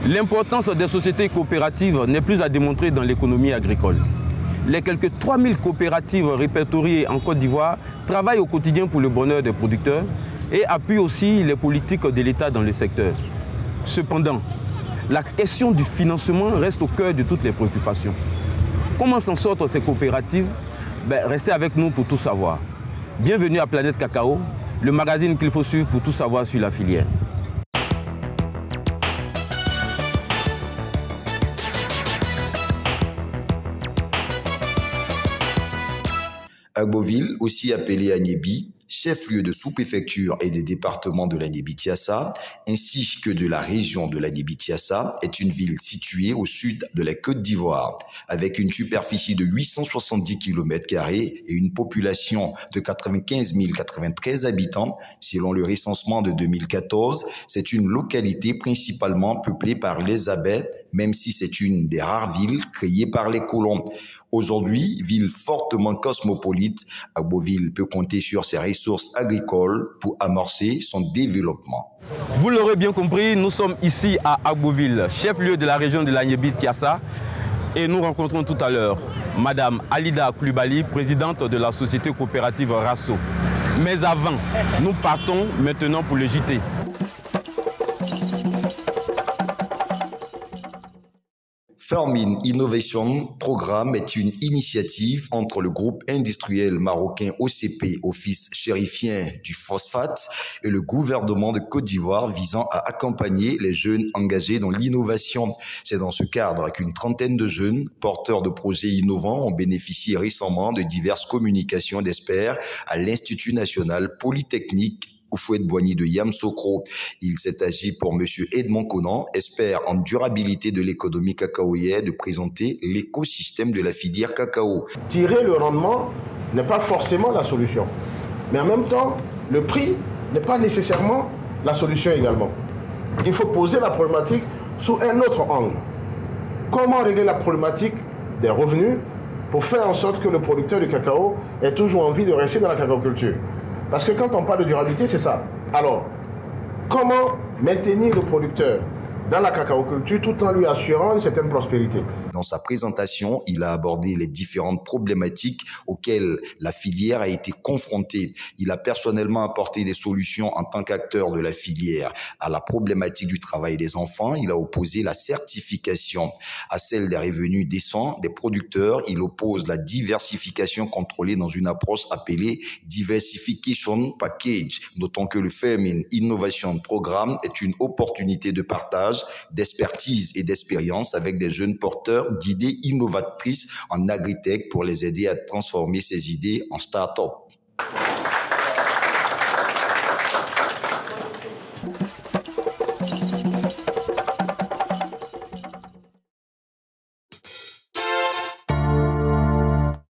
L'importance des sociétés coopératives n'est plus à démontrer dans l'économie agricole. Les quelques 3000 coopératives répertoriées en Côte d'Ivoire travaillent au quotidien pour le bonheur des producteurs et appuient aussi les politiques de l'État dans le secteur. Cependant, la question du financement reste au cœur de toutes les préoccupations. Comment s'en sortent ces coopératives? Restez avec nous pour tout savoir. Bienvenue à Planète Cacao, le magazine qu'il faut suivre pour tout savoir sur la filière. Agboville, aussi appelé Agnébi, chef-lieu de sous-préfecture et des départements de l'Agnébi-Tiassa, ainsi que de la région de l'Agnébi-Tiassa, est une ville située au sud de la Côte d'Ivoire, avec une superficie de 870 km² et une population de 95 093 habitants. Selon le recensement de 2014, c'est une localité principalement peuplée par les Abè, même si c'est une des rares villes créées par les colons. Aujourd'hui, ville fortement cosmopolite, Agboville peut compter sur ses ressources agricoles pour amorcer son développement. Vous l'aurez bien compris, nous sommes ici à Agboville, chef-lieu de la région de l'Agnébi-Tiassa, et nous rencontrons tout à l'heure Madame Alida Coulibaly, présidente de la société coopérative Rasso. Mais avant, nous partons maintenant pour le JT. Fermine Innovation Programme est une initiative entre le groupe industriel marocain OCP, Office chérifien du phosphate, et le gouvernement de Côte d'Ivoire visant à accompagner les jeunes engagés dans l'innovation. C'est dans ce cadre qu'une trentaine de jeunes porteurs de projets innovants ont bénéficié récemment de diverses communications d'experts à l'Institut national polytechnique Houphouët-Boigny de Yamoussoukro. Il s'est agi pour M. Edmond Conan, expert en durabilité de l'économie cacaoyère, de présenter l'écosystème de la filière cacao. Tirer le rendement n'est pas forcément la solution. Mais en même temps, le prix n'est pas nécessairement la solution également. Il faut poser la problématique sous un autre angle. Comment régler la problématique des revenus pour faire en sorte que le producteur du cacao ait toujours envie de rester dans la cacaoculture? Parce que quand on parle de durabilité, c'est ça. Alors, comment maintenir le producteur dans la cacaoculture tout en lui assurant une certaine prospérité? Dans sa présentation, il a abordé les différentes problématiques auxquelles la filière a été confrontée. Il a personnellement apporté des solutions en tant qu'acteur de la filière. À la problématique du travail des enfants, il a opposé la certification. À celle des revenus décents des producteurs, il oppose la diversification contrôlée dans une approche appelée Diversification Package. Notons que le Fermine Innovation Programme est une opportunité de partage, d'expertise et d'expérience avec des jeunes porteurs d'idées innovatrices en agritech pour les aider à transformer ces idées en start-up.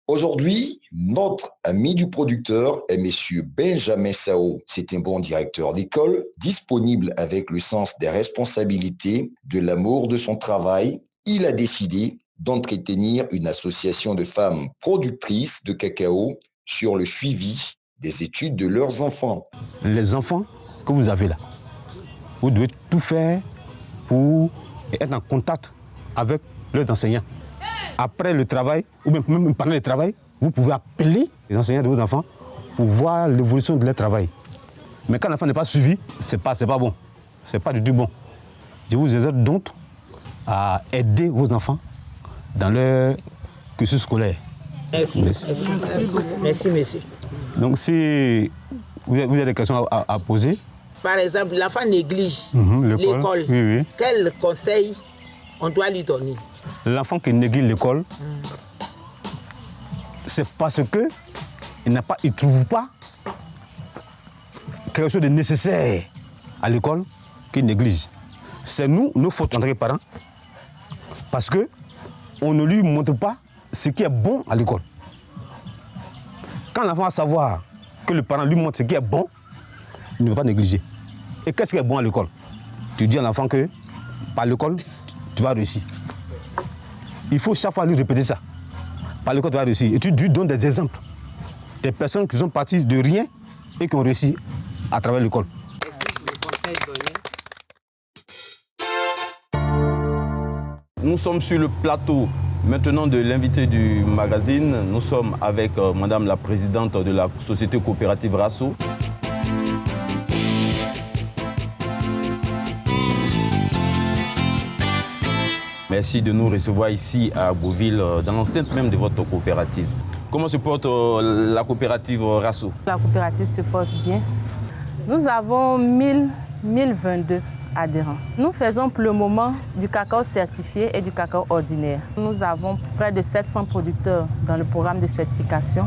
Aujourd'hui, notre ami du producteur est M. Benjamin Sao. C'est un bon directeur d'école, disponible avec le sens des responsabilités, de l'amour de son travail. Il a décidé d'entretenir une association de femmes productrices de cacao sur le suivi des études de leurs enfants. Les enfants que vous avez là, vous devez tout faire pour être en contact avec leurs enseignants. Après le travail, ou même pendant le travail, vous pouvez appeler les enseignants de vos enfants pour voir l'évolution de leur travail. Mais quand l'enfant n'est pas suivi, c'est pas bon. C'est pas du tout bon. Je vous exhorte donc à aider vos enfants dans leur cursus scolaire. Merci. Merci, monsieur. Donc si vous avez des questions à poser. Par exemple, l'enfant néglige l'école. Oui. Quel conseil on doit lui donner? L'enfant qui néglige l'école, c'est parce qu'il ne trouve pas quelque chose de nécessaire à l'école qu'il néglige. C'est nous, nos fautes en tant que parents, parce qu'on ne lui montre pas ce qui est bon à l'école. Quand l'enfant va savoir que le parent lui montre ce qui est bon, il ne va pas négliger. Et qu'est-ce qui est bon à l'école? Tu dis à l'enfant que par l'école, tu vas réussir. Il faut chaque fois lui répéter ça. Par l'école, tu vas réussir. Et tu lui donnes des exemples. Des personnes qui sont parties de rien et qui ont réussi à travers l'école. Merci pour le conseil donné. Nous sommes sur le plateau maintenant de l'invité du magazine. Nous sommes avec Madame la présidente de la société coopérative Rasso. Merci de nous recevoir ici à Beauville, dans l'enceinte même de votre coopérative. Comment se porte la coopérative Rasso? La coopérative se porte bien. Nous avons 1022 adhérents. Nous faisons pour le moment du cacao certifié et du cacao ordinaire. Nous avons près de 700 producteurs dans le programme de certification.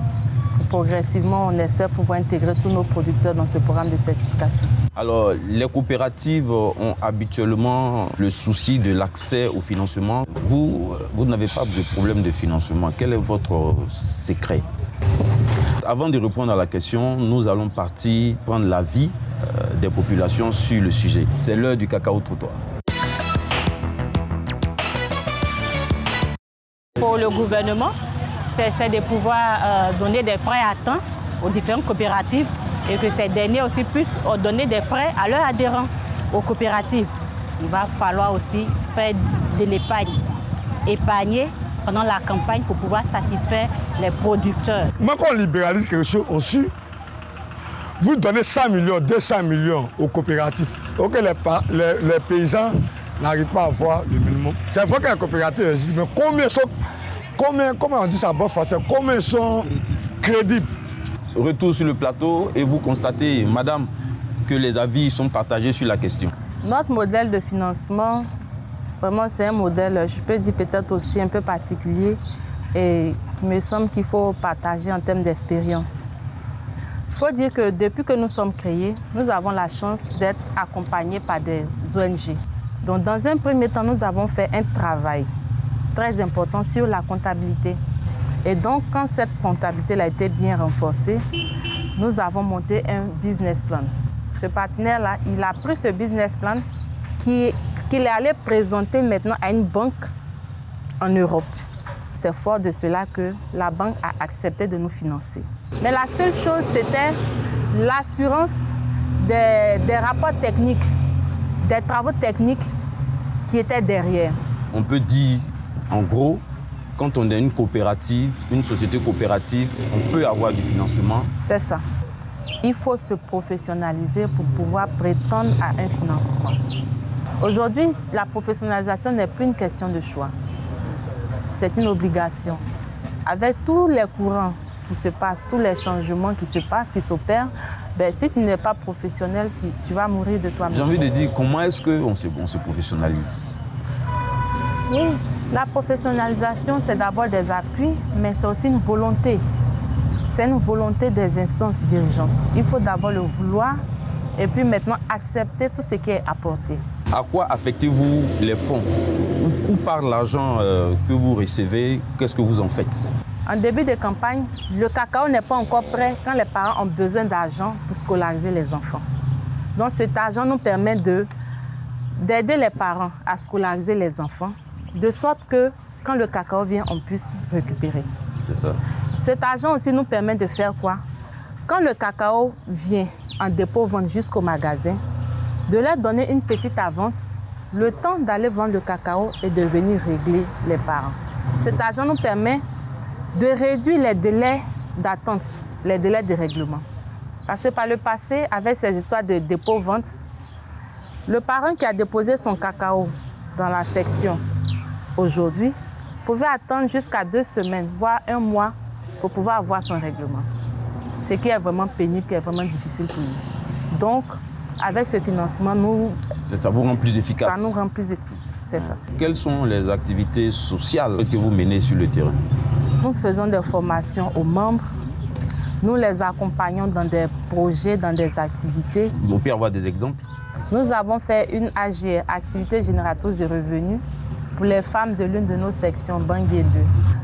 Progressivement, on espère pouvoir intégrer tous nos producteurs dans ce programme de certification. Alors, les coopératives ont habituellement le souci de l'accès au financement. Vous n'avez pas de problème de financement. Quel est votre secret? Avant de répondre à la question, nous allons partir prendre l'avis des populations sur le sujet. C'est l'heure du cacao trottoir. Pour le gouvernement, c'est de pouvoir donner des prêts à temps aux différentes coopératives et que ces derniers aussi puissent donner des prêts à leurs adhérents aux coopératives. Il va falloir aussi faire de l'épargne, épargner pendant la campagne pour pouvoir satisfaire les producteurs. Moi, quand on libéralise quelque chose aussi, vous donnez 100 millions, 200 millions aux coopératives. Donc les paysans n'arrivent pas à avoir le minimum. C'est vrai que les coopératives existent, mais comment on dit ça en bon français, combien sont crédibles? Retour sur le plateau et vous constatez, madame, que les avis sont partagés sur la question. Notre modèle de financement, vraiment c'est un modèle, je peux dire peut-être aussi un peu particulier et qui me semble qu'il faut partager en termes d'expérience. Il faut dire que depuis que nous sommes créés, nous avons la chance d'être accompagnés par des ONG. Donc dans un premier temps, nous avons fait un travail très important sur la comptabilité. Et donc, quand cette comptabilité a été bien renforcée, nous avons monté un business plan. Ce partenaire-là, il a pris ce business plan qu'il est allé présenter maintenant à une banque en Europe. C'est fort de cela que la banque a accepté de nous financer. Mais la seule chose, c'était l'assurance des rapports techniques, des travaux techniques qui étaient derrière. On peut dire, en gros, quand on est une coopérative, une société coopérative, on peut avoir du financement. C'est ça. Il faut se professionnaliser pour pouvoir prétendre à un financement. Aujourd'hui, la professionnalisation n'est plus une question de choix. C'est une obligation. Avec tous les courants qui se passent, tous les changements qui se passent, qui s'opèrent, si tu n'es pas professionnel, tu vas mourir de toi-même. J'ai envie de dire, comment est-ce qu'on se professionnalise? Oui, la professionnalisation, c'est d'abord des appuis, mais c'est aussi une volonté. C'est une volonté des instances dirigeantes. Il faut d'abord le vouloir et puis maintenant accepter tout ce qui est apporté. À quoi affectez-vous les fonds? Ou par l'argent que vous recevez, qu'est-ce que vous en faites? En début de campagne, le cacao n'est pas encore prêt quand les parents ont besoin d'argent pour scolariser les enfants. Donc cet argent nous permet d'aider les parents à scolariser les enfants, de sorte que quand le cacao vient, on puisse récupérer. C'est ça. Cet argent aussi nous permet de faire quoi? Quand le cacao vient en dépôt-vente jusqu'au magasin, de leur donner une petite avance, le temps d'aller vendre le cacao et de venir régler les parents. Cet argent nous permet de réduire les délais d'attente, les délais de règlement. Parce que par le passé, avec ces histoires de dépôt-vente, le parent qui a déposé son cacao dans la section aujourd'hui pouvait attendre jusqu'à 2 semaines, voire 1 mois pour pouvoir avoir son règlement. Ce qui est vraiment pénible, qui est vraiment difficile pour nous. Donc, avec ce financement, ça vous rend plus efficace. Ça nous rend plus efficace, c'est ça. Quelles sont les activités sociales que vous menez sur le terrain? Nous faisons des formations aux membres. Nous les accompagnons dans des projets, dans des activités. On peut avoir des exemples? Nous avons fait une AGR, activité génératrice de revenus, pour les femmes de l'une de nos sections, Bangui 2.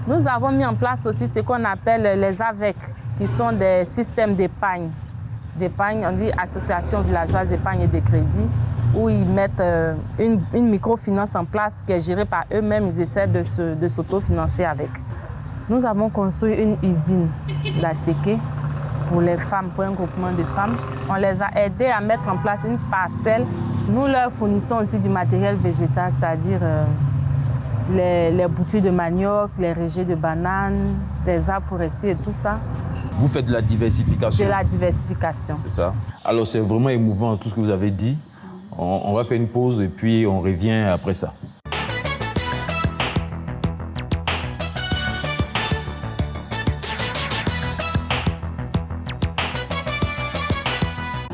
Nous avons mis en place aussi ce qu'on appelle les AVEC, qui sont des systèmes d'épargne. On dit Association villageoise d'épargne et de crédit, où ils mettent une microfinance en place qui est gérée par eux-mêmes. Ils essaient de s'autofinancer avec. Nous avons construit une usine d'Atiké pour les femmes, pour un groupement de femmes. On les a aidés à mettre en place une parcelle. Nous leur fournissons aussi du matériel végétal, c'est-à-dire les boutures de manioc, les rejets de bananes, les arbres forestiers et tout ça. Vous faites de la diversification. De la diversification. C'est ça. Alors c'est vraiment émouvant tout ce que vous avez dit. On va faire une pause et puis on revient après ça.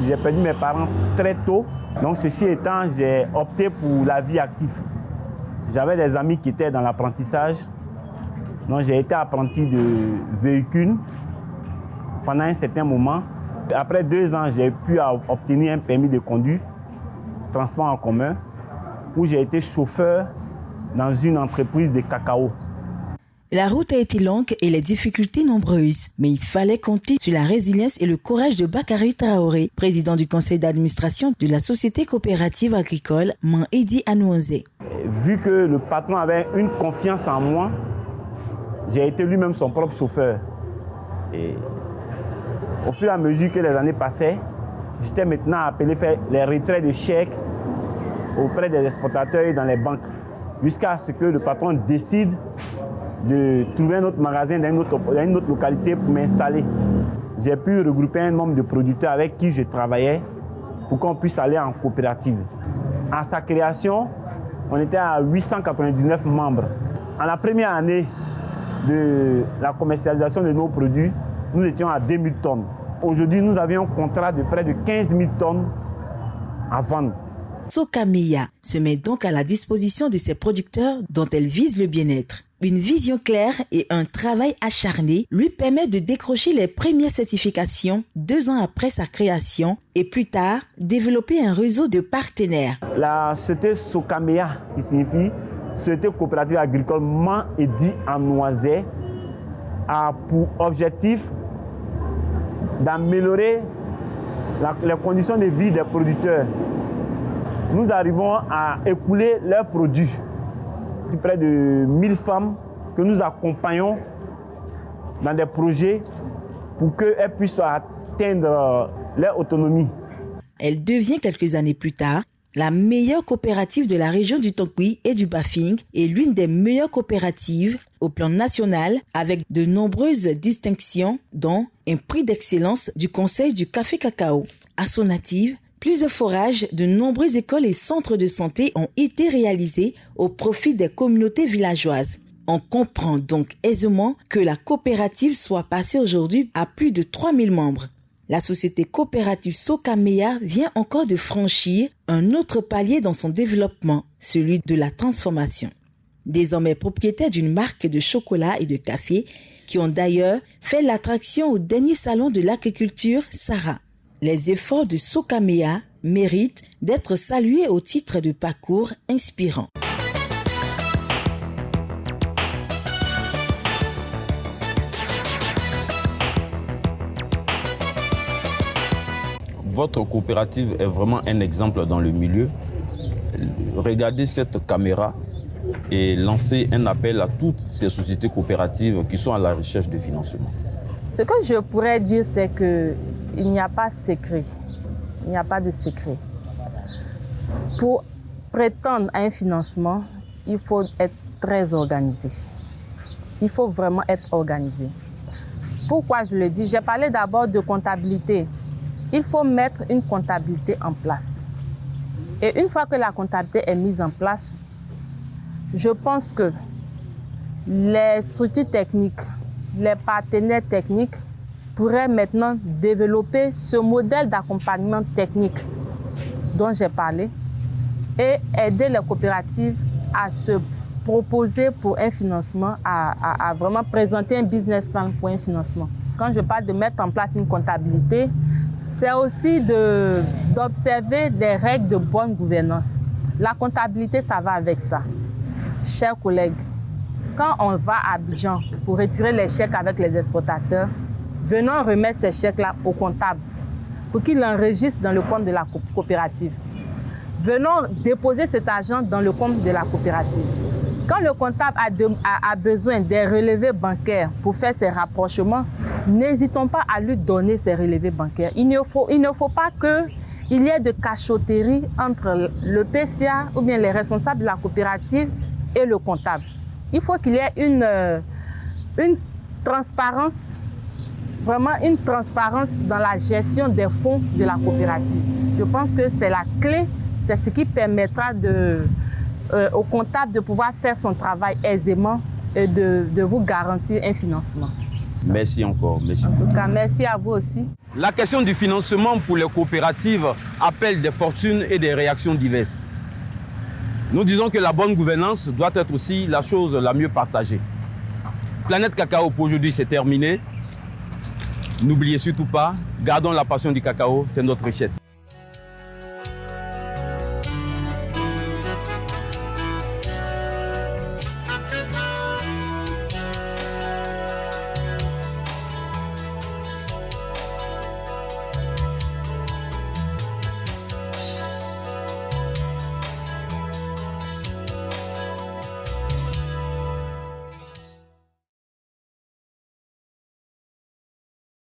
J'ai perdu mes parents très tôt. Donc ceci étant, j'ai opté pour la vie active. J'avais des amis qui étaient dans l'apprentissage. Donc j'ai été apprenti de véhicule pendant un certain moment. Après 2 ans, j'ai pu obtenir un permis de conduire, transport en commun, où j'ai été chauffeur dans une entreprise de cacao. La route a été longue et les difficultés nombreuses, mais il fallait compter sur la résilience et le courage de Bakary Traoré, président du conseil d'administration de la société coopérative agricole Man-Edi Anouanzé. Vu que le patron avait une confiance en moi, j'ai été lui-même son propre chauffeur. Et au fur et à mesure que les années passaient, j'étais maintenant appelé faire les retraits de chèques auprès des exportateurs et dans les banques, jusqu'à ce que le patron décide de trouver un autre magasin dans une autre localité pour m'installer. J'ai pu regrouper un nombre de producteurs avec qui je travaillais pour qu'on puisse aller en coopérative. À sa création, on était à 899 membres. En la première année de la commercialisation de nos produits, nous étions à 2000 tonnes. Aujourd'hui, nous avions un contrat de près de 15 000 tonnes à vendre. Sokameya se met donc à la disposition de ses producteurs dont elle vise le bien-être. Une vision claire et un travail acharné lui permettent de décrocher les premières certifications 2 ans après sa création et plus tard développer un réseau de partenaires. La société Sokameya, qui signifie Société coopérative agricole Man-Edi Anouanzé, a pour objectif d'améliorer les conditions de vie des producteurs. Nous arrivons à écouler leurs produits. Près de 1000 femmes que nous accompagnons dans des projets pour qu'elles puissent atteindre leur autonomie. Elle devient quelques années plus tard la meilleure coopérative de la région du Tongui et du Bafing et l'une des meilleures coopératives au plan national avec de nombreuses distinctions dont un prix d'excellence du Conseil du café cacao. À son active, plusieurs forages de nombreuses écoles et centres de santé ont été réalisés au profit des communautés villageoises. On comprend donc aisément que la coopérative soit passée aujourd'hui à plus de 3000 membres. La société coopérative Sokameya vient encore de franchir un autre palier dans son développement, celui de la transformation. Désormais propriétaire d'une marque de chocolat et de café qui ont d'ailleurs fait l'attraction au dernier salon de l'agriculture Sarah. Les efforts de Sokameya méritent d'être salués au titre de parcours inspirant. Votre coopérative est vraiment un exemple dans le milieu. Regardez cette caméra et lancez un appel à toutes ces sociétés coopératives qui sont à la recherche de financement. Ce que je pourrais dire, c'est qu'il n'y a pas de secret. Il n'y a pas de secret. Pour prétendre à un financement, il faut être très organisé. Il faut vraiment être organisé. Pourquoi je le dis? J'ai parlé d'abord de comptabilité. Il faut mettre une comptabilité en place. Et une fois que la comptabilité est mise en place, je pense que les structures techniques, les partenaires techniques pourraient maintenant développer ce modèle d'accompagnement technique dont j'ai parlé et aider les coopératives à se proposer pour un financement, à vraiment présenter un business plan pour un financement. Quand je parle de mettre en place une comptabilité, c'est aussi d'observer des règles de bonne gouvernance. La comptabilité, ça va avec ça. Chers collègues, quand on va à Abidjan pour retirer les chèques avec les exportateurs, venons remettre ces chèques-là au comptable pour qu'il l'enregistre dans le compte de la coopérative. Venons déposer cet argent dans le compte de la coopérative. Quand le comptable a besoin des relevés bancaires pour faire ses rapprochements, n'hésitons pas à lui donner ces relevés bancaires. Il ne faut pas qu'il y ait de cachotterie entre le PCA ou bien les responsables de la coopérative et le comptable. Il faut qu'il y ait une transparence, vraiment une transparence dans la gestion des fonds de la coopérative. Je pense que c'est la clé, c'est ce qui permettra au comptable de pouvoir faire son travail aisément et de vous garantir un financement. Merci encore. Merci. En tout cas, merci à vous aussi. La question du financement pour les coopératives appelle des fortunes et des réactions diverses. Nous disons que la bonne gouvernance doit être aussi la chose la mieux partagée. Planète Cacao pour aujourd'hui, c'est terminé. N'oubliez surtout pas, gardons la passion du cacao, c'est notre richesse.